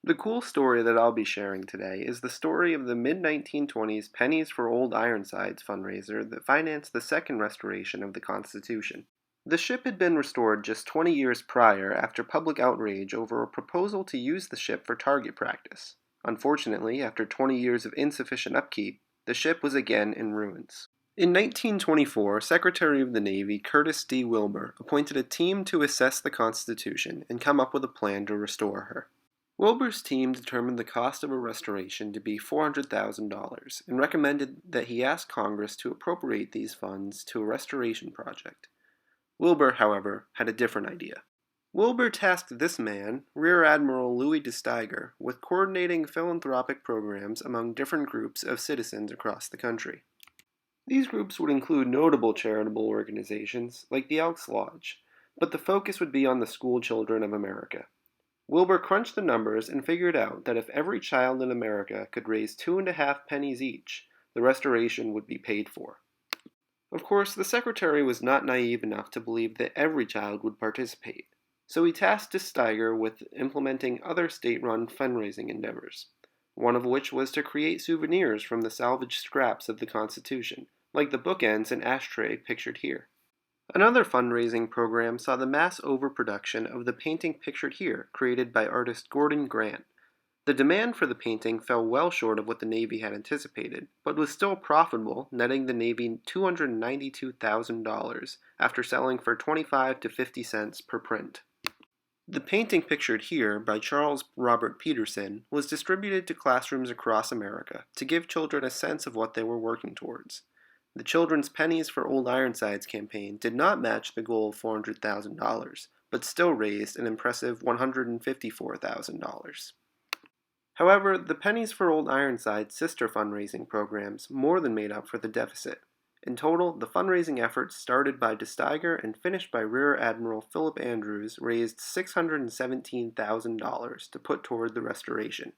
The cool story that I'll be sharing today is the story of the mid-1920s Pennies for Old Ironsides fundraiser that financed the second restoration of the Constitution. The ship had been restored just 20 years prior after public outrage over a proposal to use the ship for target practice. Unfortunately, after 20 years of insufficient upkeep, the ship was again in ruins. In 1924, Secretary of the Navy Curtis D. Wilbur appointed a team to assess the Constitution and come up with a plan to restore her. Wilbur's team determined the cost of a restoration to be $400,000 and recommended that he ask Congress to appropriate these funds to a restoration project. Wilbur, however, had a different idea. Wilbur tasked this man, Rear Admiral Louis de Steiger, with coordinating philanthropic programs among different groups of citizens across the country. These groups would include notable charitable organizations like the Elks Lodge, but the focus would be on the school children of America. Wilbur crunched the numbers and figured out that if every child in America could raise 2.5 pennies each, the restoration would be paid for. Of course, the secretary was not naive enough to believe that every child would participate, so he tasked de Steiger with implementing other state-run fundraising endeavors, one of which was to create souvenirs from the salvaged scraps of the Constitution, like the bookends and ashtray pictured here. Another fundraising program saw the mass overproduction of the painting pictured here, created by artist Gordon Grant. The demand for the painting fell well short of what the Navy had anticipated, but was still profitable, netting the Navy $292,000 after selling for 25 to 50 cents per print. The painting pictured here by Charles Robert Peterson was distributed to classrooms across America to give children a sense of what they were working towards. The Children's Pennies for Old Ironsides campaign did not match the goal of $400,000, but still raised an impressive $154,000. However, the Pennies for Old Ironsides sister fundraising programs more than made up for the deficit. In total, the fundraising efforts started by de Steiger and finished by Rear Admiral Philip Andrews raised $617,000 to put toward the restoration.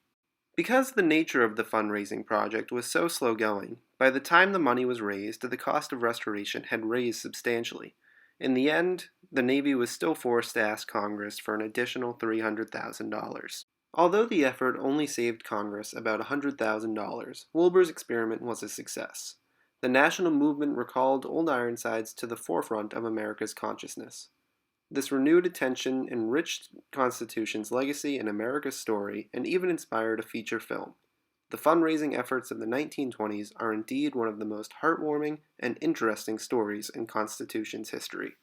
Because the nature of the fundraising project was so slow going, by the time the money was raised, the cost of restoration had raised substantially. In the end, the Navy was still forced to ask Congress for an additional $300,000. Although the effort only saved Congress about $100,000, Wilbur's experiment was a success. The national movement recalled Old Ironsides to the forefront of America's consciousness. This renewed attention enriched Constitution's legacy and America's story, and even inspired a feature film. The fundraising efforts of the 1920s are indeed one of the most heartwarming and interesting stories in Constitution's history.